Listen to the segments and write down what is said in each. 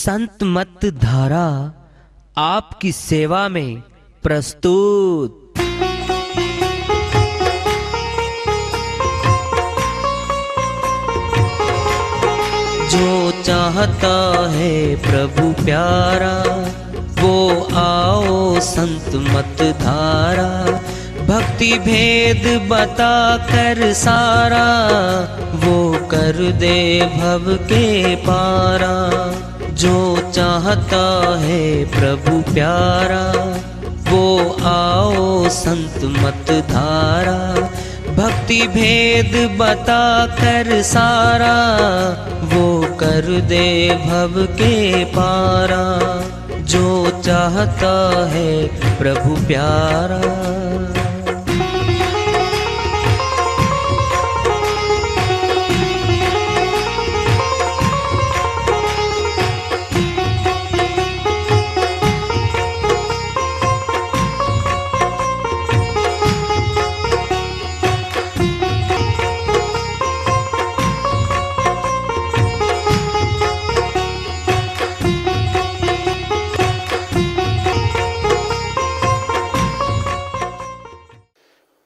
संत मत धारा आपकी सेवा में प्रस्तुत। जो चाहता है प्रभु प्यारा, वो आओ संत मत धारा। भक्ति भेद बता कर सारा, वो कर दे भव के पारा। जो चाहता है प्रभु प्यारा, वो आओ संत मत धारा। भक्ति भेद बता कर सारा, वो कर दे भव के पारा। जो चाहता है प्रभु प्यारा।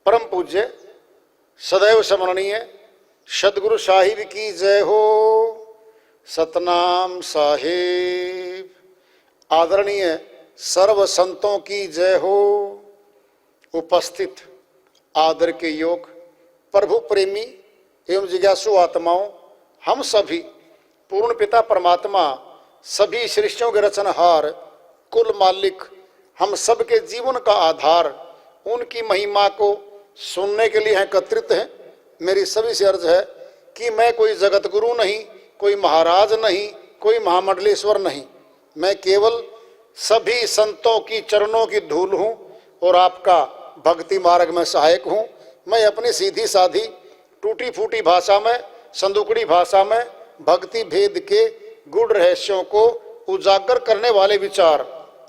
परम पूज्य सदैव स्मरणीय सदगुरु साहिब की जय हो। सतनाम साहिब। आदरणीय सर्व संतों की जय हो। उपस्थित आदर के योग प्रभु प्रेमी एवं जिज्ञासु आत्माओं, हम सभी पूर्ण पिता परमात्मा, सभी सृष्टियों के रचनहार, कुल मालिक, हम सब के जीवन का आधार, उनकी महिमा को सुनने के लिए एकत्रित हैं। मेरी सभी से अर्ज है कि मैं कोई जगत गुरु नहीं, कोई महाराज नहीं, कोई महामंडलेश्वर नहीं। मैं केवल सभी संतों की चरणों की धूल हूँ और आपका भक्ति मार्ग में सहायक हूँ। मैं अपनी सीधी साधी टूटी फूटी भाषा में, संदुकड़ी भाषा में भक्ति भेद के गूढ़ रहस्यों को उजागर करने वाले विचार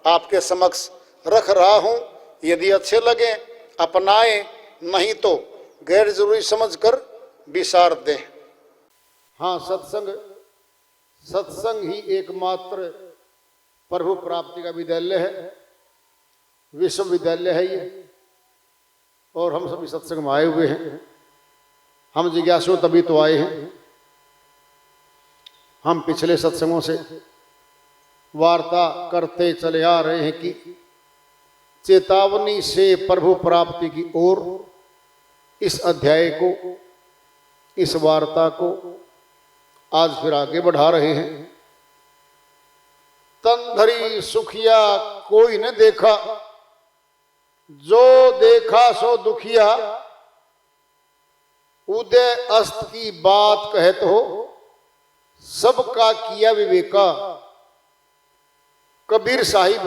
आपके समक्ष रख रहा हूँ। यदि अच्छे लगे अपनाएं, नहीं तो गैर जरूरी समझकर विसार दें। हाँ, सत्संग ही एकमात्र प्रभु प्राप्ति का विद्यालय है, विश्वविद्यालय है ये। और हम सभी सत्संग में आए हुए हैं। हम जिज्ञासु तभी तो आए हैं। हम पिछले सत्संगों से वार्ता करते चले आ रहे हैं कि चेतावनी से प्रभु प्राप्ति की ओर इस अध्याय को, इस वार्ता को आज फिर आगे बढ़ा रहे हैं। तन धरी सुखिया कोई न देखा, जो देखा सो दुखिया। उदय अस्त की बात कहत हो, सबका किया विवेका। कबीर साहिब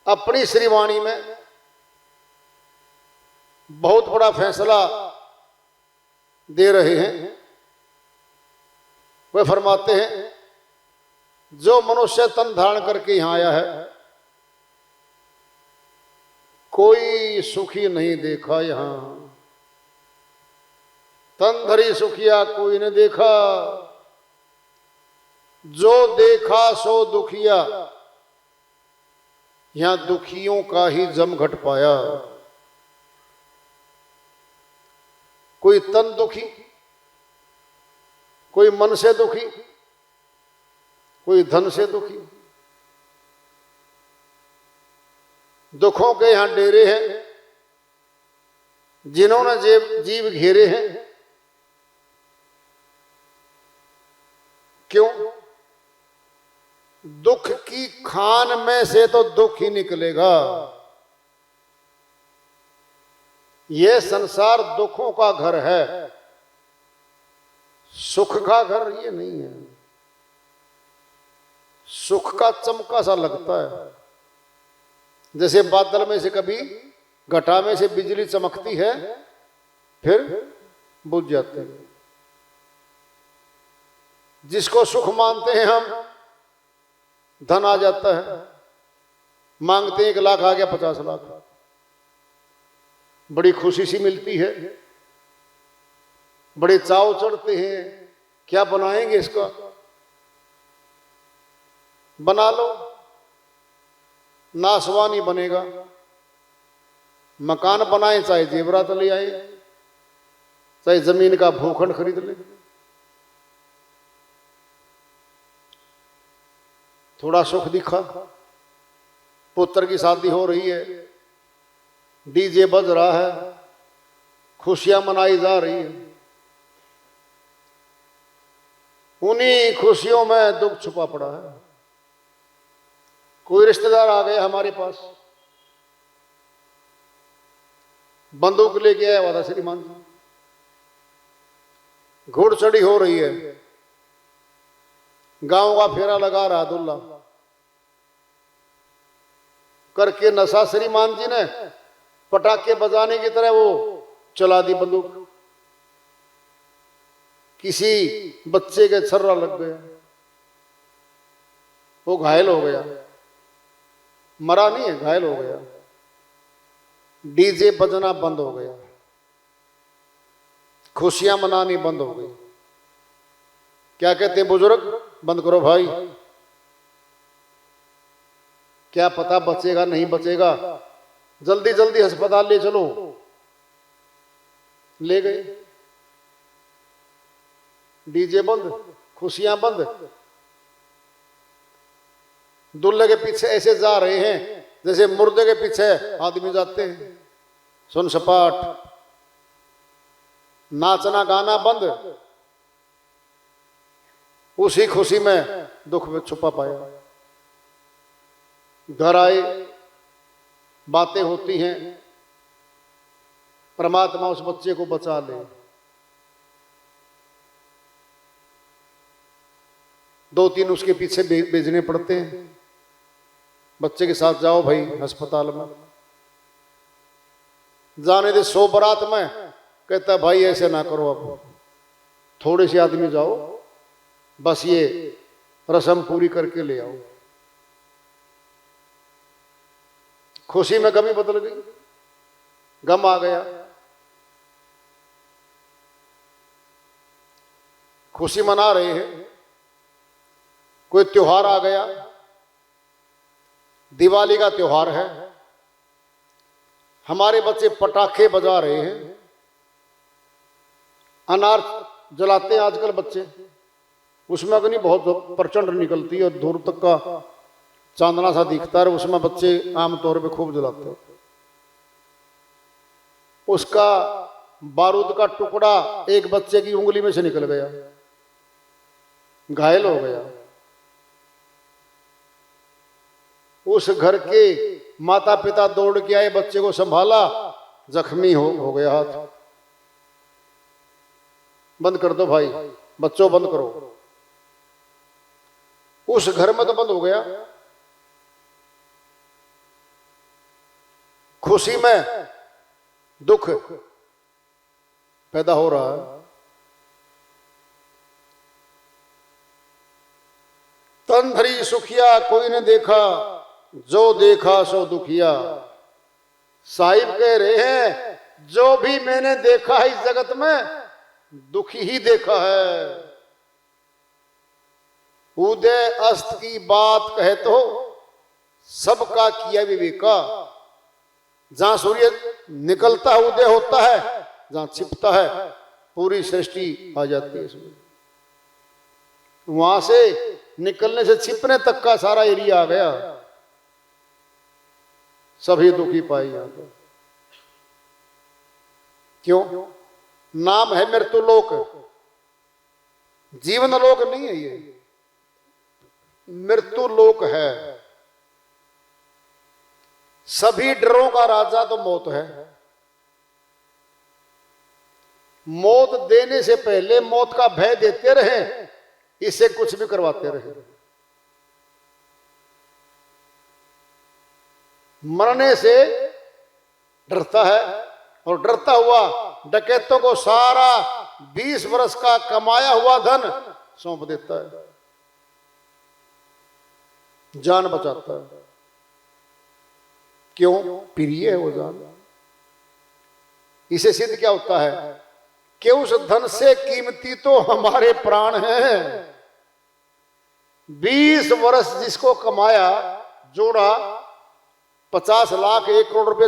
अपनी श्रीवाणी में बहुत बड़ा फैसला दे रहे हैं। वे फरमाते हैं, जो मनुष्य तन धारण करके यहां आया है, कोई सुखी नहीं देखा। यहां तन धरी सुखिया कोई ने देखा, जो देखा सो दुखिया। यहां दुखियों का ही जमघट पाया। कोई तन दुखी, कोई मन से दुखी, कोई धन से दुखी। दुखों के यहां डेरे हैं, जिन्होंने जीव घेरे हैं। क्यों? दुख की खान में से तो दुख ही निकलेगा। यह संसार दुखों का घर है, सुख का घर ये नहीं है। सुख का चमका सा लगता है, जैसे बादल में से कभी घटा में से बिजली चमकती है, फिर बुझ जाती है। जिसको सुख मानते हैं हम, धन आ जाता है, मांगते 1 लाख आ गया 50 लाख, बड़ी खुशी सी मिलती है, बड़े चाव चढ़ते हैं, क्या बनाएंगे इसका, बना लो, नासवानी बनेगा। मकान बनाए चाहे जेवरात ले आए, चाहे जमीन का भूखंड खरीद ले। थोड़ा सुख दिखा, पुत्र की शादी हो रही है, डीजे बज रहा है, खुशियां मनाई जा रही है, उन्हीं खुशियों में दुख छुपा पड़ा है। कोई रिश्तेदार आ गए हमारे पास, बंदूक लेके आया हुआ था श्रीमान जी, घुड़चढ़ी हो रही है, गांव का फेरा लगा रहा दुल्ला करके नशा। श्रीमान जी ने पटाखे बजाने की तरह वो चला दी बंदूक, किसी बच्चे के छर्रा लग गया, वो घायल हो गया, मरा नहीं है, घायल हो गया। डीजे बजना बंद हो गया, खुशियां मनानी बंद हो गई। क्या कहते हैं बुजुर्ग, बंद करो भाई, क्या पता बचेगा नहीं बचेगा, जल्दी जल्दी अस्पताल ले चलो। ले गए, डीजे बंद, खुशियां बंद। दूल्हे के पीछे ऐसे जा रहे हैं जैसे मुर्दे के पीछे आदमी जाते हैं, सुन सपाट। नाचना गाना बंद, उसी खुशी में दुख में छुपा पाया। घर आए, बातें होती हैं, परमात्मा उस बच्चे को बचा ले। 2-3 उसके पीछे भेजने पड़ते हैं, बच्चे के साथ जाओ भाई अस्पताल में। जाने दे 100 बारात में, कहता भाई ऐसे ना करो, अब थोड़े से आदमी जाओ, बस ये रस्म पूरी करके ले आओ। खुशी में गमी बदल गई, गम आ गया। खुशी मना रहे हैं, कोई त्योहार आ गया, दिवाली का त्योहार है, हमारे बच्चे पटाखे बजा रहे हैं, अनार जलाते हैं आजकल बच्चे, उसमें अग्नि बहुत प्रचंड निकलती है और दूर तक का चांदना सा दिखता है, उसमें बच्चे आमतौर पे खूब जलाते हैं। उसका बारूद का टुकड़ा एक बच्चे की उंगली में से निकल गया, घायल हो गया। उस घर के माता पिता दौड़ के आए, बच्चे को संभाला, जख्मी हो गया हाथ। बंद कर दो भाई, बच्चों बंद करो। उस घर में तो बंद हो गया। खुशी में दुख पैदा हो रहा है। तन धरी सुखिया कोई ने देखा, जो देखा सो दुखिया। साहिब कह रहे हैं जो भी मैंने देखा है इस जगत में दुखी ही देखा है। उदय अस्त की बात कहे तो सबका किया विवेका। जहां सूर्य निकलता है उदय होता है, जहां छिपता है पूरी सृष्टि आ जाती है इसमें। वहां से निकलने से छिपने तक का सारा एरिया आ गया, सभी दुखी पाए जाते। क्यों? नाम है मृत्यु लोक, जीवन लोक नहीं है, ये मृत्यु लोक है। सभी डरों का राजा तो मौत है। मौत देने से पहले मौत का भय देते रहे, इसे कुछ भी करवाते रहे। मरने से डरता है और डरता हुआ डकैतों को सारा 20 वर्ष का कमाया हुआ धन सौंप देता है, जान बचाता है। क्यों? प्रिय है वो जान। इसे सिद्ध क्या होता है कि उस धन से कीमती तो हमारे प्राण हैं। 20 वर्ष जिसको कमाया, जोड़ा 50 लाख 1 करोड़ रुपए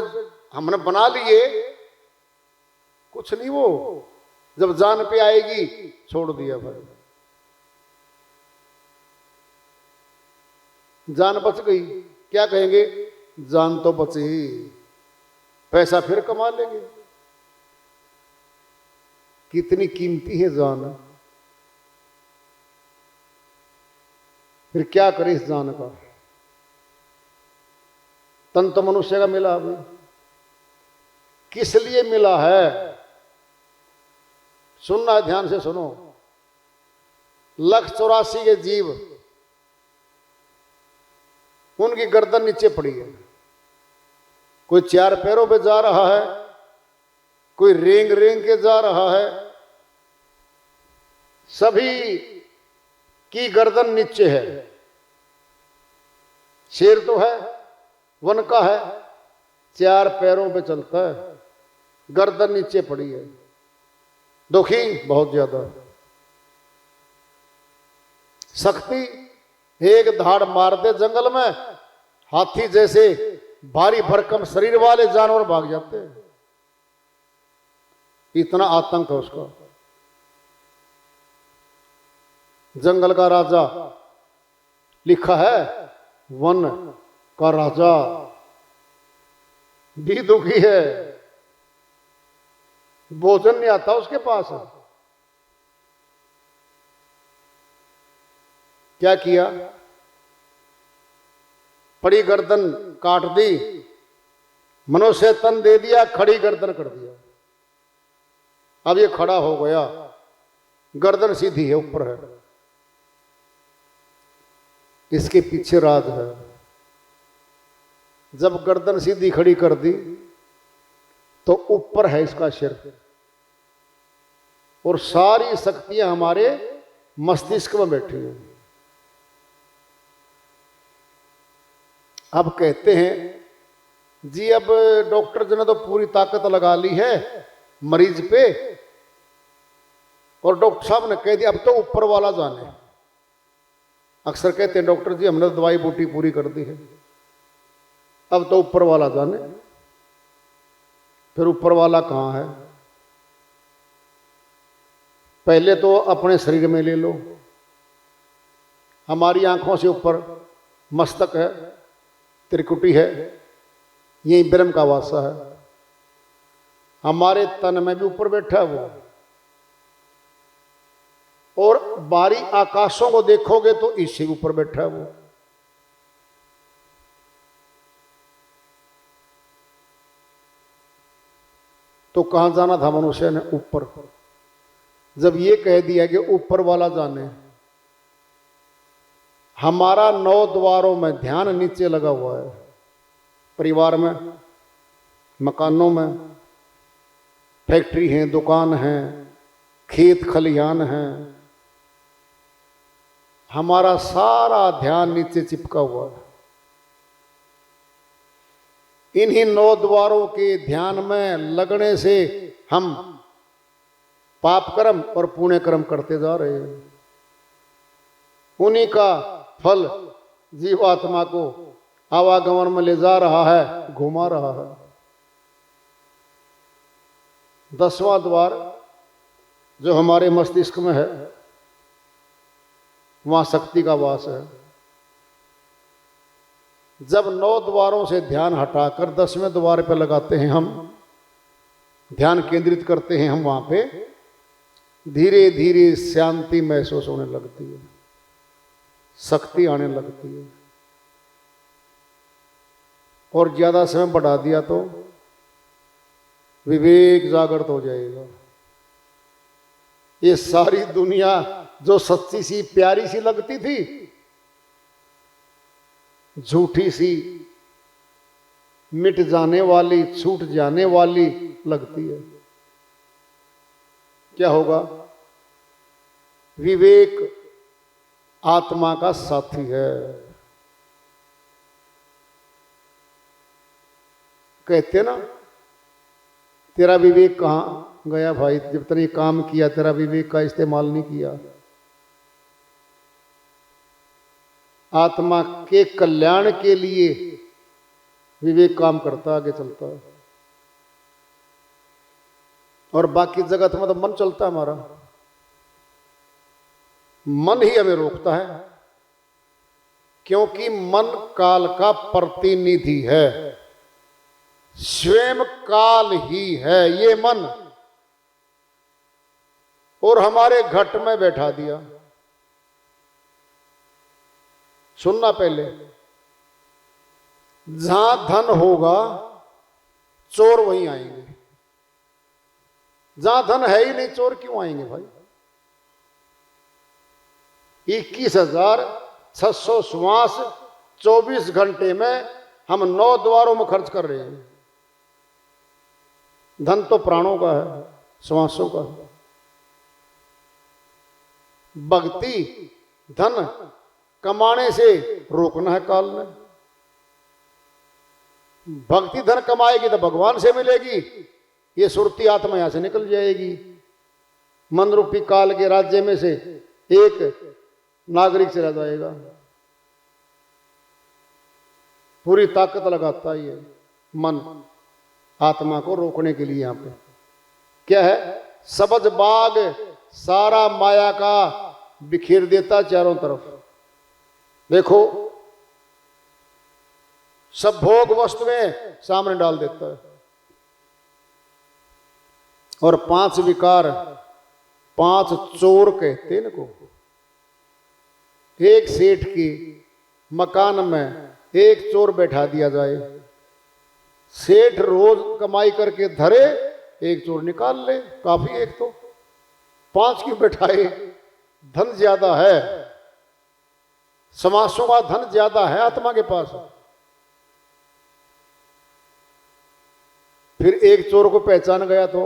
हमने बना लिए, कुछ नहीं। वो जब जान पे आएगी छोड़ दिया भाई, जान बच गई, क्या कहेंगे, जान तो बची, पैसा फिर कमा लेंगे। कितनी कीमती है जान, फिर क्या करे इस जान का। तन तो मनुष्य का मिला अभी, किस लिए मिला है, सुनना ध्यान से सुनो। 184 के जीव, उनकी गर्दन नीचे पड़ी है। कोई 4 पैरों पे जा रहा है, कोई रेंग रेंग के जा रहा है, सभी की गर्दन नीचे है। शेर तो है, वन का है, 4 पैरों पे चलता है, गर्दन नीचे पड़ी है, दुखी बहुत ज्यादा। शक्ति एक धाड़ मार दे जंगल में, हाथी जैसे भारी भरकम शरीर वाले जानवर भाग जाते हैं, इतना आतंक है उसका। जंगल का राजा लिखा है, वन का राजा भी दुखी है, भोजन नहीं आता उसके पास। क्या किया, पड़ी गर्दन काट दी, मनुष्य तन दे दिया, खड़ी गर्दन कर दिया। अब ये खड़ा हो गया, गर्दन सीधी है, ऊपर है। इसके पीछे राज है। जब गर्दन सीधी खड़ी कर दी तो ऊपर है इसका सिर, और सारी शक्तियां हमारे मस्तिष्क में बैठी हैं। अब कहते हैं जी, अब डॉक्टर जी ने तो पूरी ताकत लगा ली है मरीज पे, और डॉक्टर साहब ने कह दिया अब तो ऊपर वाला जाने। अक्सर कहते हैं डॉक्टर जी हमने तो दवाई बूटी पूरी कर दी है, अब तो ऊपर वाला जाने। फिर ऊपर वाला कहाँ है? पहले तो अपने शरीर में ले लो। हमारी आंखों से ऊपर मस्तक है, त्रिकुटी है, यही ब्रह्म का वासा है। हमारे तन में भी ऊपर बैठा है वो, और बारी आकाशों को देखोगे तो इससे ऊपर बैठा है वो। तो कहां जाना था मनुष्य ने? ऊपर। जब ये कह दिया कि ऊपर वाला जाने, हमारा 9 द्वारों में ध्यान नीचे लगा हुआ है। परिवार में, मकानों में, फैक्ट्री है, दुकान है, खेत खलिहान है, हमारा सारा ध्यान नीचे चिपका हुआ है। इन्हीं 9 द्वारों के ध्यान में लगने से हम पाप कर्म और पुण्य कर्म करते जा रहे हैं। उन्हीं का फल जीवात्मा को आवागमन में ले जा रहा है, घुमा रहा है। 10वां द्वार जो हमारे मस्तिष्क में है, वहां शक्ति का वास है। जब 9 द्वारों से ध्यान हटाकर 10वें द्वार पे लगाते हैं, हम ध्यान केंद्रित करते हैं, हम वहां पे धीरे धीरे शांति महसूस होने लगती है, शक्ति आने लगती है। और ज्यादा समय बढ़ा दिया तो विवेक जागृत हो जाएगा। ये सारी दुनिया जो सच्ची सी प्यारी सी लगती थी, झूठी सी, मिट जाने वाली, छूट जाने वाली लगती है। क्या होगा? विवेक आत्मा का साथी है। कहते ना, तेरा विवेक कहां गया भाई? जब तूने काम किया, तेरा विवेक का इस्तेमाल नहीं किया। आत्मा के कल्याण के लिए विवेक काम करता, आगे चलता है। और बाकी जगत में तो मन चलता है हमारा, मन ही हमें रोकता है, क्योंकि मन काल का प्रतिनिधि है, स्वयं काल ही है ये मन, और हमारे घट में बैठा दिया। सुनना पहले, जहां धन होगा चोर वहीं आएंगे, जहां धन है ही नहीं चोर क्यों आएंगे भाई। 21,600 श्वास 24 घंटे में हम 9 द्वारों में खर्च कर रहे हैं। धन तो प्राणों का है, श्वासों का है। भक्ति धन कमाने से रोकना है काल ने। भक्ति धन कमाएगी तो भगवान से मिलेगी, ये सुरती आत्मा यहां से निकल जाएगी। मन रूपी काल के राज्य में से एक नागरिक चला जाएगा। पूरी ताकत लगाता है ये मन आत्मा को रोकने के लिए। यहां पे क्या है, सबज बाग सारा माया का बिखेर देता चारों तरफ। देखो सब भोग वस्तुएं सामने डाल देता है, और 5 विकार 5 चोर कहते हैं इनको। एक सेठ की मकान में एक चोर बैठा दिया जाए, सेठ रोज कमाई करके धरे, एक चोर निकाल ले, काफी। एक तो 5 क्यों बैठाए, धन ज्यादा है, समासों का धन ज्यादा है आत्मा के पास। फिर एक चोर को पहचान गया तो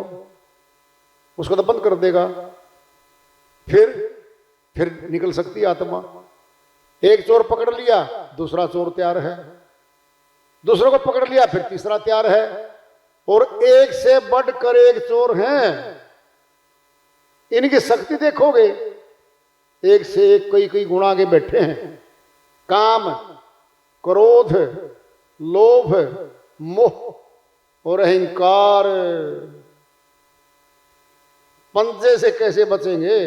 उसको तो बंद कर देगा, फिर निकल सकती है आत्मा। एक चोर पकड़ लिया, दूसरा चोर तैयार है, दूसरों को पकड़ लिया, फिर तीसरा तैयार है, और एक से बढ़कर एक चोर हैं। इनकी शक्ति देखोगे, एक से एक कई कई गुणा के बैठे हैं। काम, क्रोध, लोभ, मोह और अहंकार। पंजे से कैसे बचेंगे,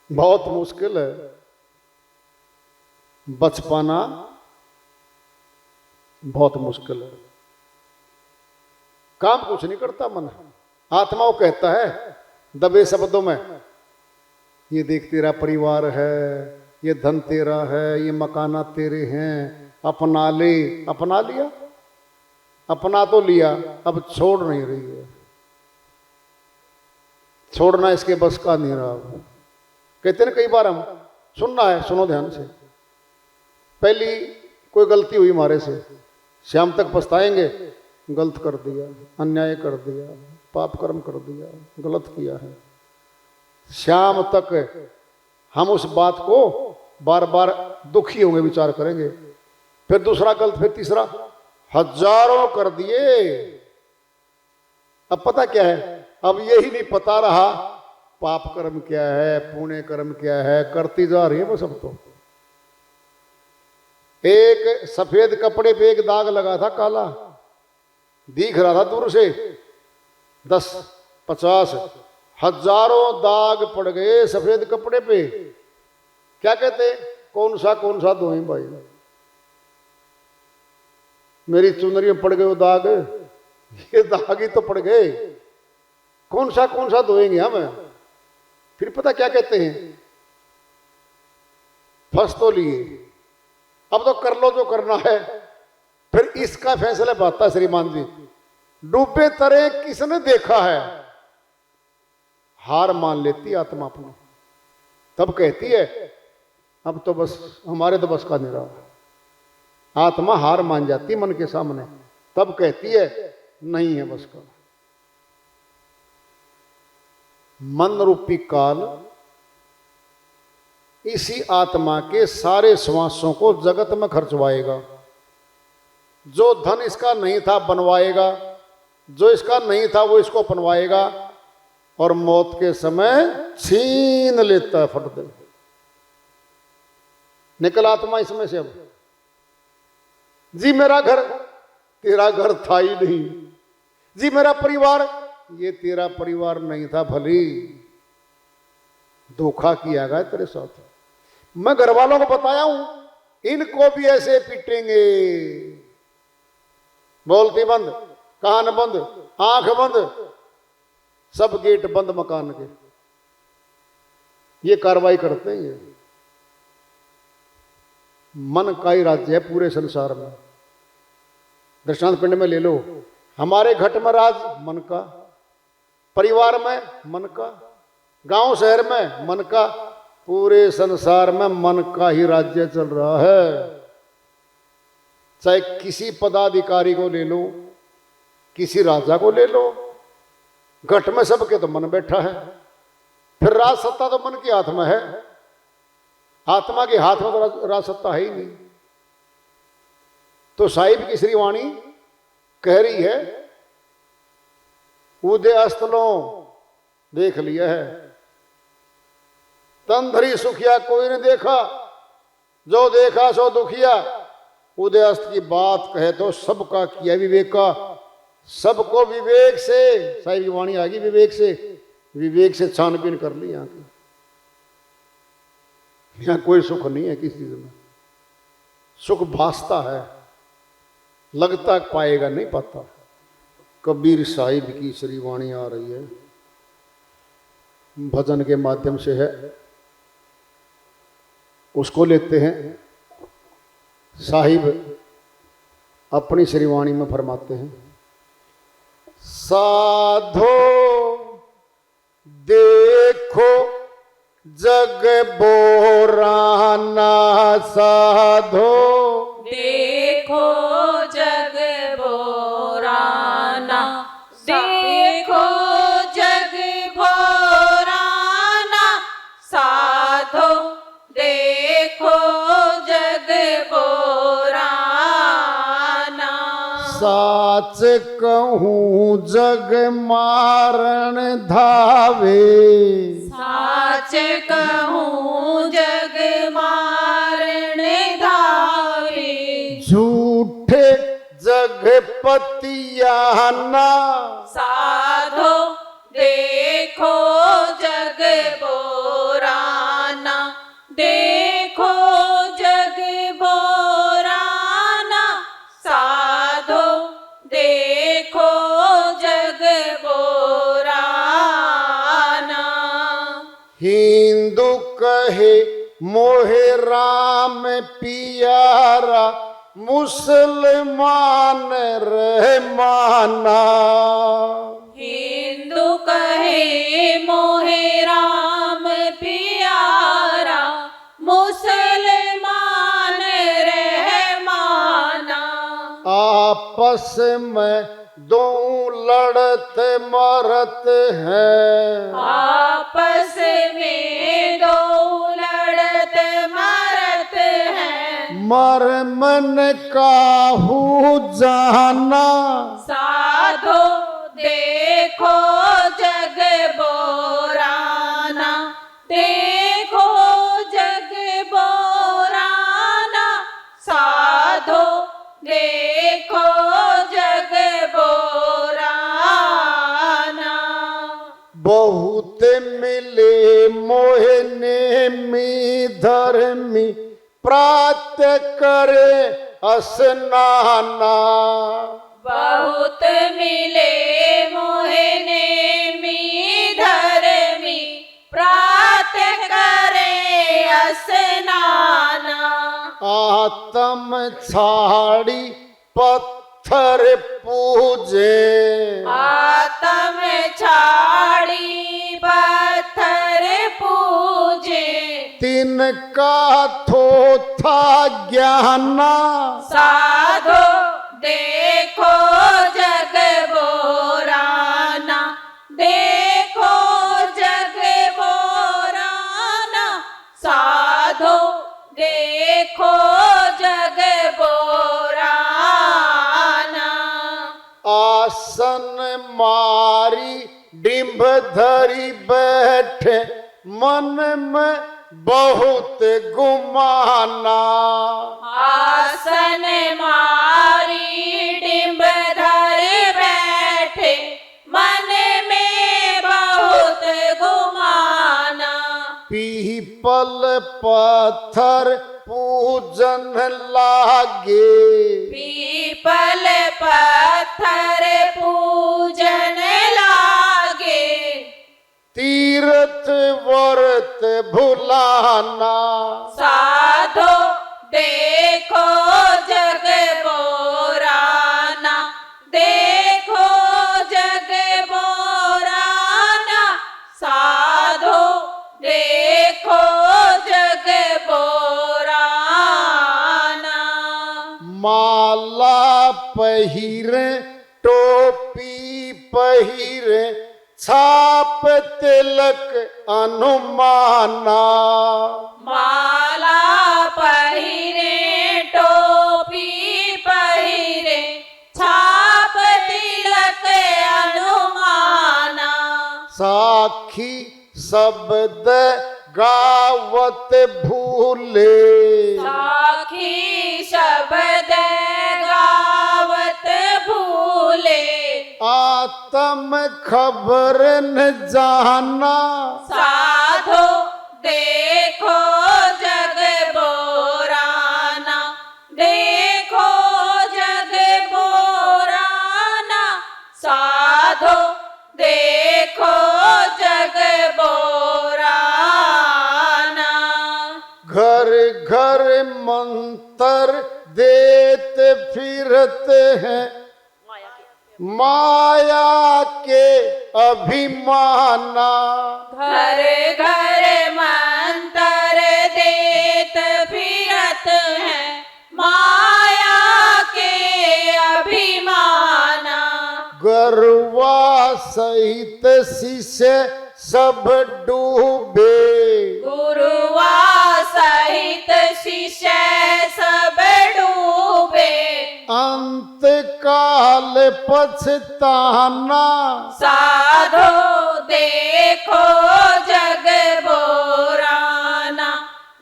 बहुत मुश्किल है बच पाना, बहुत मुश्किल है। काम कुछ नहीं करता मन, आत्मा वो कहता है दबे शब्दों में, ये देख तेरा परिवार है, ये धन तेरा है, ये मकाना तेरे हैं, अपना ले। अपना लिया, अपना तो लिया, अब छोड़ नहीं रही है। छोड़ना इसके बस का नहीं रहा। कहते ना कई बार, हम सुनना है, सुनो ध्यान से। पहली कोई गलती हुई हमारे से, शाम तक पछताएंगे, गलत कर दिया, अन्याय कर दिया, पाप कर्म कर दिया, गलत किया है। शाम तक हम उस बात को बार बार दुखी होंगे, विचार करेंगे, फिर दूसरा गलत, फिर तीसरा, हजारों कर दिए। अब पता क्या है, अब यही नहीं पता रहा पाप कर्म क्या है, पुण्य कर्म क्या है, करती जा रही है वो सब। तो एक सफेद कपड़े पे एक दाग लगा था काला, दिख रहा था दूर से, 10, 50, हजारों दाग पड़ गए सफेद कपड़े पे। क्या कहते, कौन सा धोएं भाई, मेरी चुनरी में पड़ गए वो दाग, ये दाग ही तो पड़ गए, कौन सा धोएंगे हम। फिर पता क्या कहते हैं, फंस तो लिए, अब तो कर लो जो करना है। फिर इसका फैसला पाता श्रीमान जी, डूबे तरे किसने देखा है। हार मान लेती आत्मा अपनी, तब कहती है अब तो बस हमारे तो बस का नहीं रहा। आत्मा हार मान जाती मन के सामने, तब कहती है नहीं है बस का। मन रूपी काल इसी आत्मा के सारे श्वासों को जगत में खर्चवाएगा। जो धन इसका नहीं था बनवाएगा, जो इसका नहीं था वो इसको अपनवाएगा, और मौत के समय छीन लेता है फट दे। निकल आत्मा इसमें से। अब जी मेरा घर, तेरा घर था ही नहीं। जी मेरा परिवार, ये तेरा परिवार नहीं था। भली धोखा किया गया तेरे साथ। मैं घर वालों को बताया हूं, इनको भी ऐसे पीटेंगे। बोलती बंद, कान बंद, आंख बंद, सब गेट बंद मकान के। ये कार्रवाई करते हैं। ये मन का ही राज्य है पूरे संसार में। दृष्टांत पिंड में ले लो, हमारे घट में राज मन का, परिवार में मन का, गांव शहर में मन का, पूरे संसार में मन का ही राज्य चल रहा है। चाहे किसी पदाधिकारी को ले लो, किसी राजा को ले लो, घट में सबके तो मन बैठा है। फिर राज सत्ता तो मन के हाथ में है, आत्मा के हाथ में तो राज सत्ता है ही नहीं। तो साहिब की श्रीवाणी कह रही है, उदय अस्तलों देख लिया है, तन धरी सुखिया कोई ने देखा, जो देखा सो दुखिया। उदय अस्त की बात कहे तो सबका किया विवेक का, सबको विवेक से, साहिब की वाणी आ गई विवेक से छानबीन कर ली। यहां कोई सुख नहीं है किसी चीज में। सुख भासता है, लगता पाएगा नहीं पाता। कबीर साहिब की श्रीवाणी आ रही है, भजन के माध्यम से है, उसको लेते हैं। साहिब अपनी श्रीवाणी में फरमाते हैं, साधो देखो जग बोराना, साधो देखो जग बोराना, देखो जग बोराना, साधो देखो जग बोराना। साच कहूँ जग मारण धावे, साच कहूँ जग मारण धावे, झूठे जग पतियाना, साधो देखो जग बोराना, देखो जग बोराना, साधो देखो जग बोराना। हिंदू कहे मोहे राम पियारा, मुसलमान रहमाना। हिंदू कहे मोहे राम प्यारा, मुसलमान रहमाना। आपस में दो लड़त मरत हैं, आपस में दो लड़त मरत हैं, मर मन काहू जाना, साधो देखो जग बोराना, देखो जग बोराना, साधो देखो जग बोराना। बहुत मिले मोहने में धर्मी, प्रात करे स्नाना। बहुत मिले मोहने मी धर्मी, प्रात करे स्नाना। आत्म छाड़ी पत्थर पूजे, आत्म छाड़ी पत्थर पूजे, तिनका थोथा ज्ञाना, साधो देखो जग बोराना, देखो जग बोराना, साधो देखो जग बोराना। आसन मारी डिंभ धरी बैठे, मन में बहुत गुमाना। आसन मारी डिंब धर बैठे, मन में बहुत गुमाना। पीपल पत्थर पूजन लागे, पीपल पत्थर पूजन लागे। तीर्थ व्रत भुलाना। साधो देखो जग बोराना, देखो जग बोराना। साधो देखो जग बोराना। माला पहिरे, टोपी पहिरे, छाप तिलक अनुमाना। माला पहिरे, टोपी पहिरे, छाप तिलक अनुमाना। साखी शब्द गावत भूले, साखी शब्द गावत भूले। आत्म खबर न जाना। साधो देखो जग बोराना, देखो जग बोराना। साधो देखो जग बोराना। घर घर मंत्र देते फिरते हैं, माया के अभिमाना। घर घर मंत्र देत फिरत हैं, माया के अभिमाना। गरुआ सहित शिष्य सब डूबे, गुरुआ सहित शिष्य सब डूबे। अंत काल पछताना। साधो देखो जग बोराना,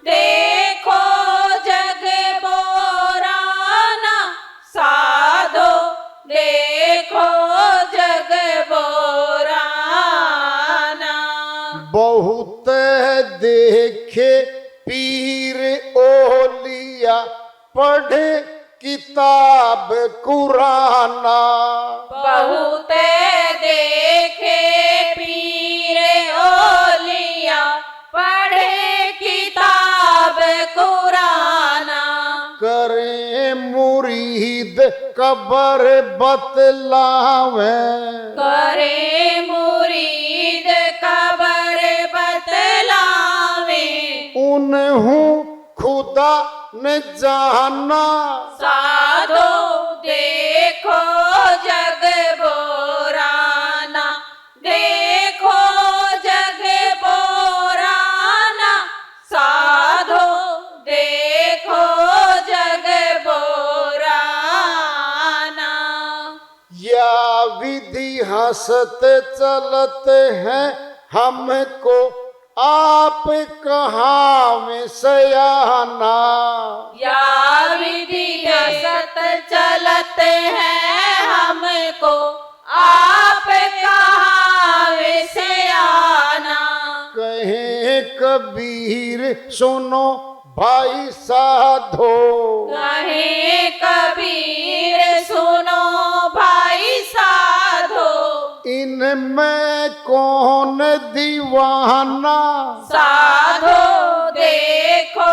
देखो जग बोराना। साधो देखो जग बोराना। बहुत देखे पीर ओलिया, पढ़े किताब कुराना। बहुत देखे पीर ओलिया, पढ़े किताब कुराना। करे मुरीद कबर बतलावे, करे मुरीद कबर बतलावे। उन्हू खुदा न जाना। साधो देखो जग बोराना, देखो जग बोराना। साधो देखो जग बोराना। या विधि हंसत चलत है हमको, आप कहाँ में सयाना। या विधि हंसत चलत है हमको, आप कहाँ से आना। कहे कबीर सुनो भाई साधो, कहे कबीर सुनो भाई साधो। इनमें कौन दीवाना। साधो देखो